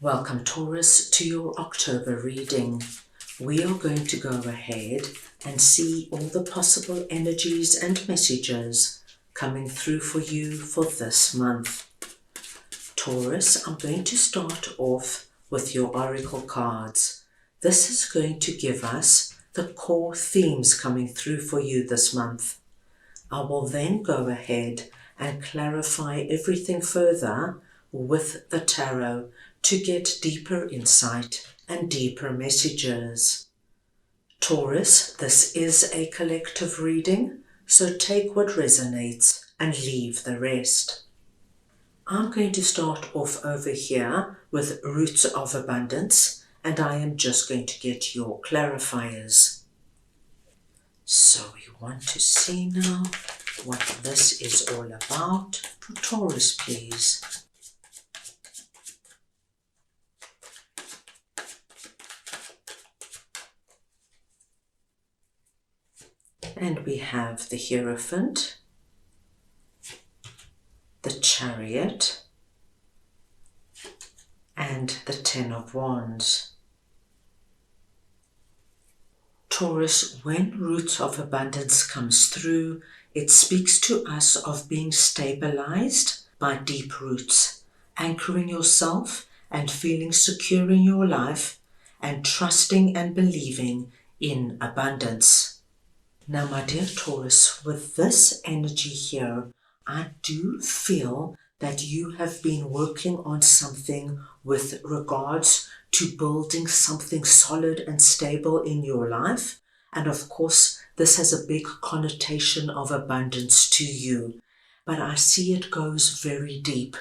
Welcome, Taurus, to your October reading. We are going to go ahead and see all the possible energies and messages coming through for you for this month. Taurus, I'm going to start off with your oracle cards. This is going to give us the core themes coming through for you this month. I will then go ahead and clarify everything further with the tarot to get deeper insight and deeper messages. Taurus, this is a collective reading, so take what resonates and leave the rest. I'm going to start off over here with Roots of Abundance, and I am just going to get your clarifiers. So we want to see now what this is all about. For Taurus, please. And we have the Hierophant, the Chariot, and the Ten of Wands. Taurus, when Roots of Abundance comes through, it speaks to us of being stabilized by deep roots, anchoring yourself and feeling secure in your life, and trusting and believing in abundance. Now, my dear Taurus, with this energy here, I do feel that you have been working on something with regards to building something solid and stable in your life. And of course, this has a big connotation of abundance to you. But I see it goes very deep.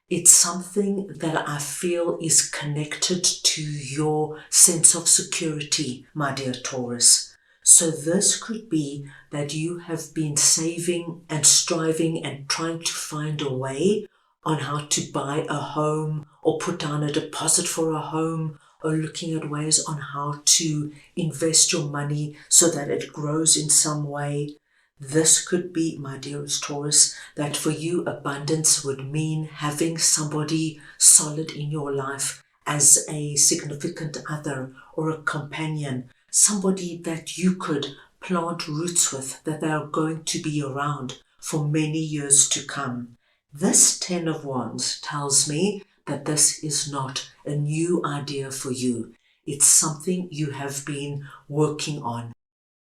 It's something that I feel is connected to your sense of security, my dear Taurus. So this could be that you have been saving and striving and trying to find a way on how to buy a home or put down a deposit for a home, or looking at ways on how to invest your money so that it grows in some way. This could be, my dearest Taurus, that for you abundance would mean having somebody solid in your life as a significant other or a companion, somebody that you could plant roots with, that they are going to be around for many years to come. This Ten of Wands tells me that this is not a new idea for you. It's something you have been working on.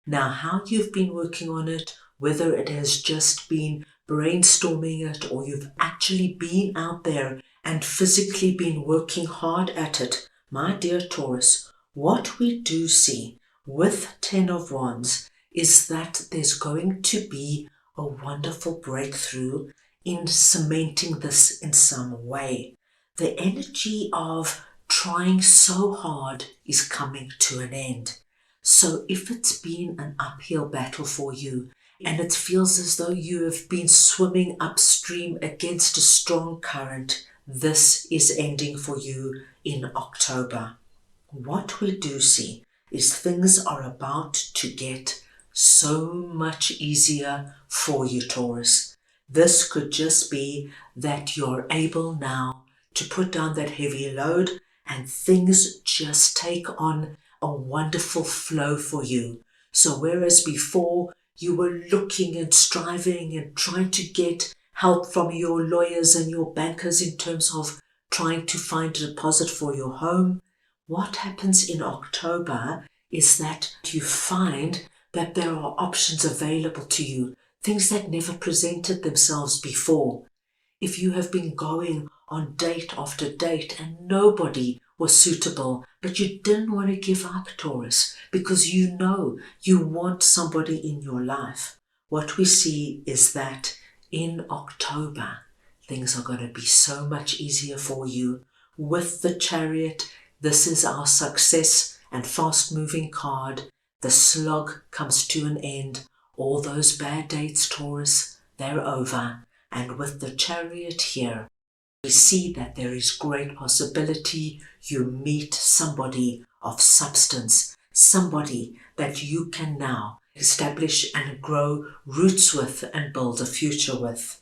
Now, how you've been working on it, whether it has just been brainstorming it or you've actually been out there and physically been working hard at it, my dear Taurus, what we do see with Ten of Wands is that there's going to be a wonderful breakthrough in cementing this in some way. The energy of trying so hard is coming to an end. So if it's been an uphill battle for you and it feels as though you have been swimming upstream against a strong current, this is ending for you in October. What we do see is things are about to get so much easier for you, Taurus. This could just be that you're able now to put down that heavy load and things just take on a wonderful flow for you. So whereas before you were looking and striving and trying to get help from your lawyers and your bankers in terms of trying to find a deposit for your home, what happens in October is that you find that there are options available to you, things that never presented themselves before. If you have been going on date after date and nobody was suitable, but you didn't want to give up, Taurus, because you know you want somebody in your life, what we see is that in October, things are going to be so much easier for you. With the Chariot, this is our success and fast-moving card. The slog comes to an end. All those bad dates, Taurus, they're over. And with the Chariot here, we see that there is great possibility you meet somebody of substance, somebody that you can now establish and grow roots with and build a future with.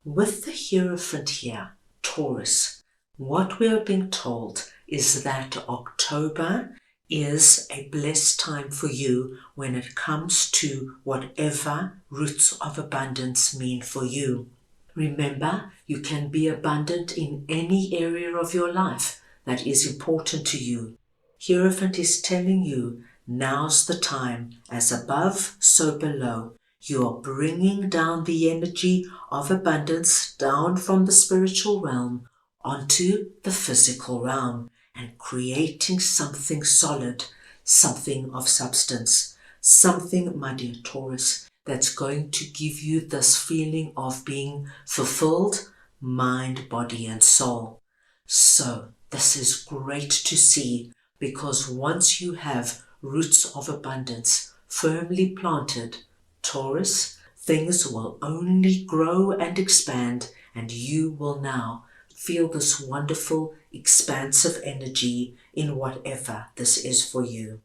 With the Hierophant here, Taurus, What we are being told is that October is a blessed time for you when it comes to whatever roots of abundance mean for you. Remember, you can be abundant in any area of your life that is important to you. Hierophant is telling you, now's the time, as above, so below. You are bringing down the energy of abundance down from the spiritual realm onto the physical realm and creating something solid, something of substance, something, my dear Taurus, that's going to give you this feeling of being fulfilled, mind, body, and soul. So this is great to see, because once you have roots of abundance firmly planted, Taurus, things will only grow and expand, and you will now feel this wonderful, expansive energy in whatever this is for you.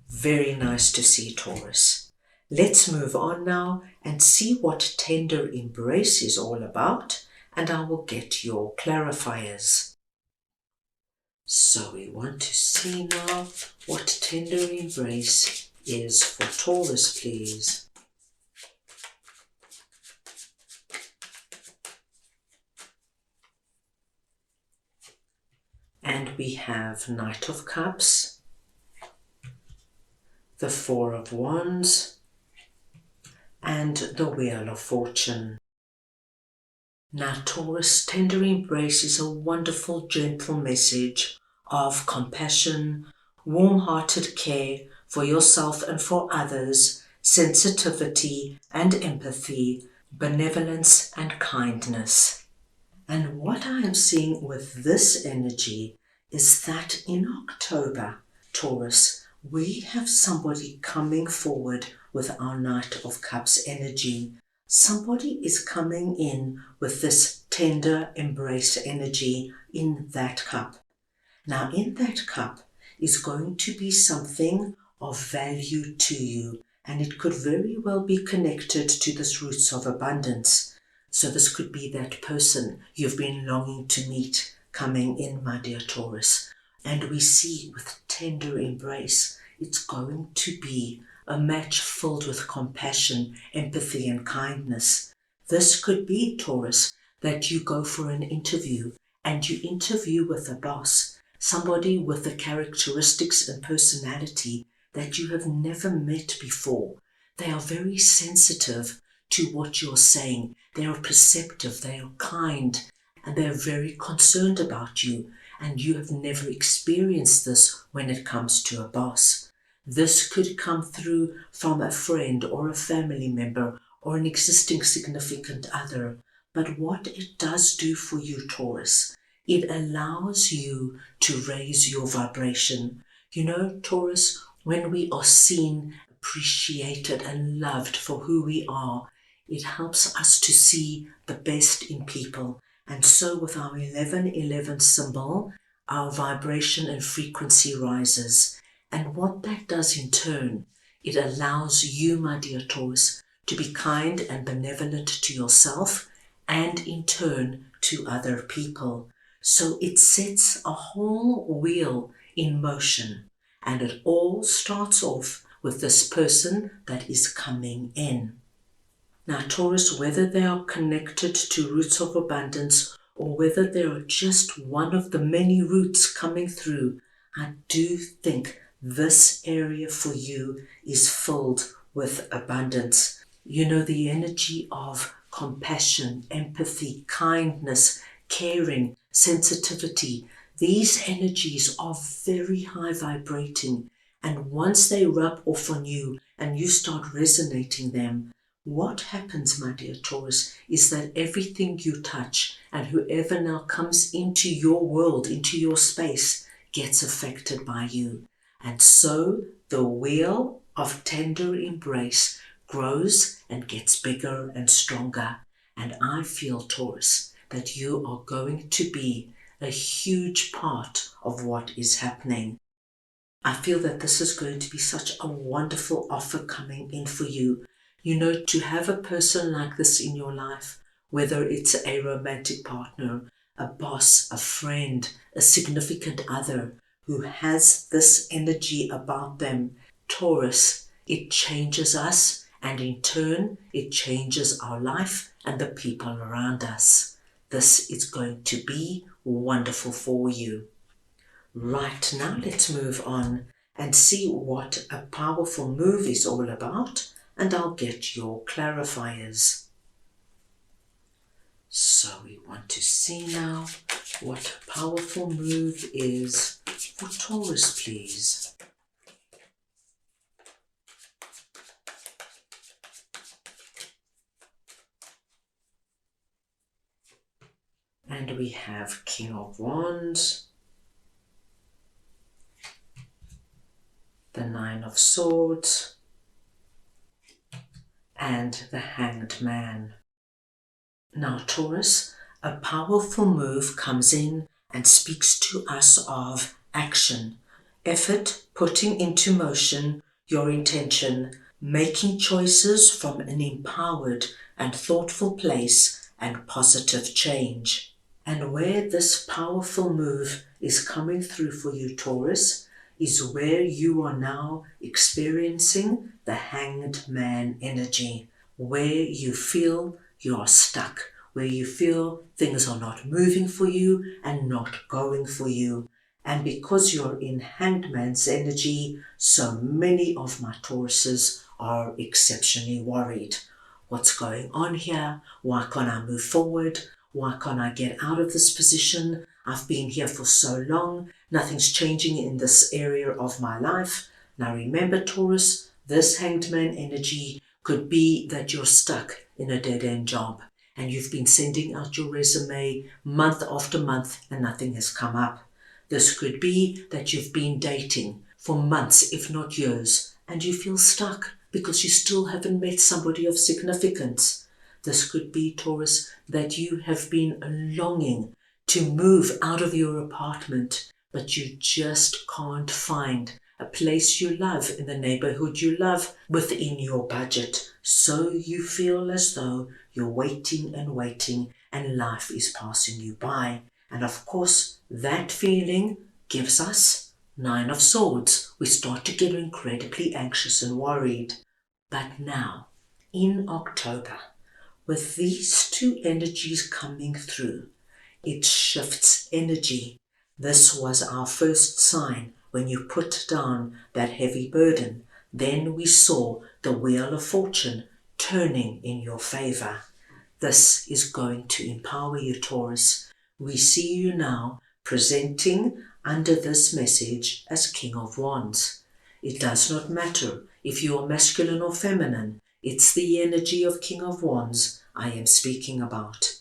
Very nice to see, Taurus. Let's move on now and see what tender embrace is all about, and I will get your clarifiers. So we want to see now what tender embrace is for Taurus, please. And we have Knight of Cups, the Four of Wands, and the Wheel of Fortune. Now, Taurus, tender embrace is a wonderful, gentle message of compassion, warm-hearted care for yourself and for others, sensitivity and empathy, benevolence and kindness. And what I am seeing with this energy is that in October, Taurus, we have somebody coming forward with our Knight of Cups energy. Somebody is coming in with this tender embrace energy in that cup. Now, in that cup is going to be something of value to you, and it could very well be connected to this roots of abundance. So this could be that person you've been longing to meet coming in, my dear Taurus. And we see with tender embrace, it's going to be a match filled with compassion, empathy, and kindness. This could be, Taurus, that you go for an interview and you interview with a boss, somebody with the characteristics and personality that you have never met before. They are very sensitive to what you're saying. They are perceptive, they are kind, and they are very concerned about you. And you have never experienced this when it comes to a boss. This could come through from a friend or a family member or an existing significant other. But what it does do for you, Taurus, it allows you to raise your vibration. You know, Taurus, when we are seen, appreciated, and loved for who we are, it helps us to see the best in people. And so with our 1111 symbol, our vibration and frequency rises. And what that does in turn, it allows you, my dear Taurus, to be kind and benevolent to yourself and in turn to other people. So it sets a whole wheel in motion, and it all starts off with this person that is coming in. Now, Taurus, whether they are connected to roots of abundance or whether they are just one of the many roots coming through, I do think this area for you is filled with abundance. You know, the energy of compassion, empathy, kindness, caring, sensitivity. These energies are very high vibrating, and once they rub off on you and you start resonating them, what happens, my dear Taurus, is that everything you touch and whoever now comes into your world, into your space, gets affected by you. And so the wheel of tender embrace grows and gets bigger and stronger. And I feel, Taurus, that you are going to be a huge part of what is happening. I feel that this is going to be such a wonderful offer coming in for you. You know, to have a person like this in your life, whether it's a romantic partner, a boss, a friend, a significant other who has this energy about them, Taurus, it changes us, and in turn it changes our life and the people around us. This is going to be wonderful for you. Right, now let's move on and see what a powerful move is all about, and I'll get your clarifiers. So we want to see now what a powerful move is for Taurus, please. And we have King of Wands, the Nine of Swords, and the Hanged Man. Now, Taurus, a powerful move comes in and speaks to us of action, effort, putting into motion your intention, making choices from an empowered and thoughtful place and positive change. And where this powerful move is coming through for you, Taurus, is where you are now experiencing the Hanged Man energy, where you feel you are stuck, where you feel things are not moving for you and not going for you. And because you're in Hanged Man's energy, so many of my Tauruses are exceptionally worried. What's going on here? Why can't I move forward? Why can't I get out of this position? I've been here for so long. Nothing's changing in this area of my life. Now remember, Taurus, this Hanged Man energy could be that you're stuck in a dead-end job and you've been sending out your resume month after month and nothing has come up. This could be that you've been dating for months, if not years, and you feel stuck because you still haven't met somebody of significance. This could be, Taurus, that you have been longing to move out of your apartment, but you just can't find a place you love in the neighborhood you love within your budget. So you feel as though you're waiting and life is passing you by. And of course, that feeling gives us Nine of Swords. We start to get incredibly anxious and worried. But now, in October, with these two energies coming through, it shifts energy. This was our first sign when you put down that heavy burden. Then we saw the Wheel of Fortune turning in your favor. This is going to empower you, Taurus. We see you now presenting under this message as King of Wands. It does not matter if you are masculine or feminine. It's the energy of King of Wands I am speaking about.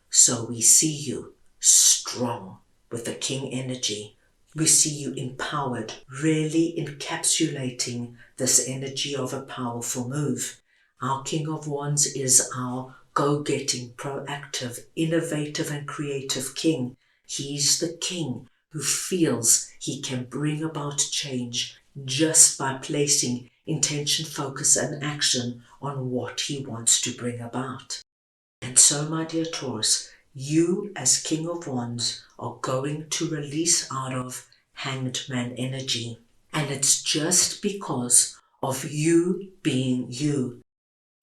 So we see you strong with the King energy. We see you empowered, really encapsulating this energy of a powerful move. Our King of Wands is our go-getting, proactive, innovative and creative king. He's the king who feels he can bring about change just by placing intention, focus and action on what he wants to bring about. And so, my dear Taurus, you as King of Wands are going to release out of Hanged Man energy. And it's just because of you being you.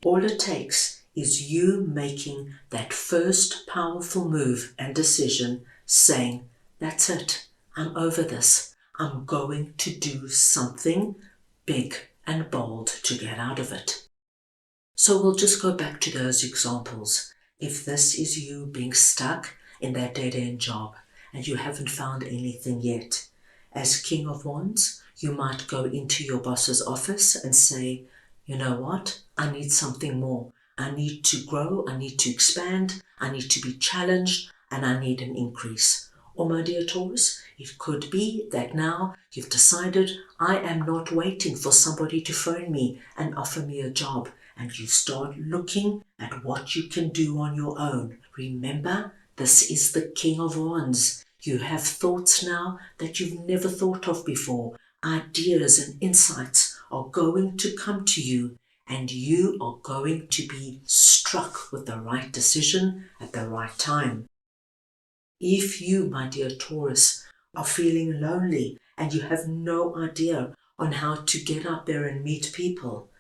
All it takes is you making that first powerful move and decision, saying, that's it, I'm over this. I'm going to do something big and bold to get out of it. So we'll just go back to those examples. If this is you being stuck in that dead-end job and you haven't found anything yet, as King of Wands, you might go into your boss's office and say, you know what, I need something more. I need to grow, I need to expand, I need to be challenged, and I need an increase. Or my dear Taurus, it could be that now you've decided, I am not waiting for somebody to phone me and offer me a job. And you start looking at what you can do on your own. Remember, this is the King of Wands. You have thoughts now that you've never thought of before. Ideas and insights are going to come to you, and you are going to be struck with the right decision at the right time. If you, my dear Taurus, are feeling lonely and you have no idea on how to get out there and meet people,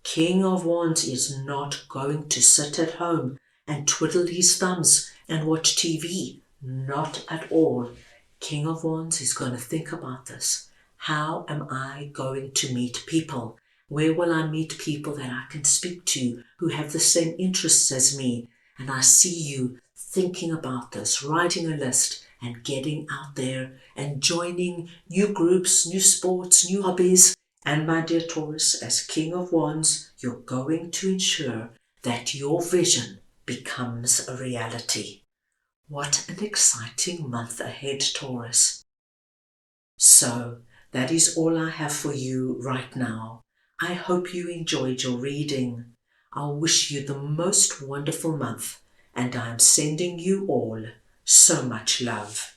King of Wands is not going to sit at home and twiddle his thumbs and watch TV. Not at all. King of Wands is going to think about this. How am I going to meet people? Where will I meet people that I can speak to who have the same interests as me? And I see you thinking about this, writing a list and getting out there and joining new groups, new sports, new hobbies. And my dear Taurus, as King of Wands, you're going to ensure that your vision becomes a reality. What an exciting month ahead, Taurus. So, that is all I have for you right now. I hope you enjoyed your reading. I wish you the most wonderful month, and I am sending you all so much love.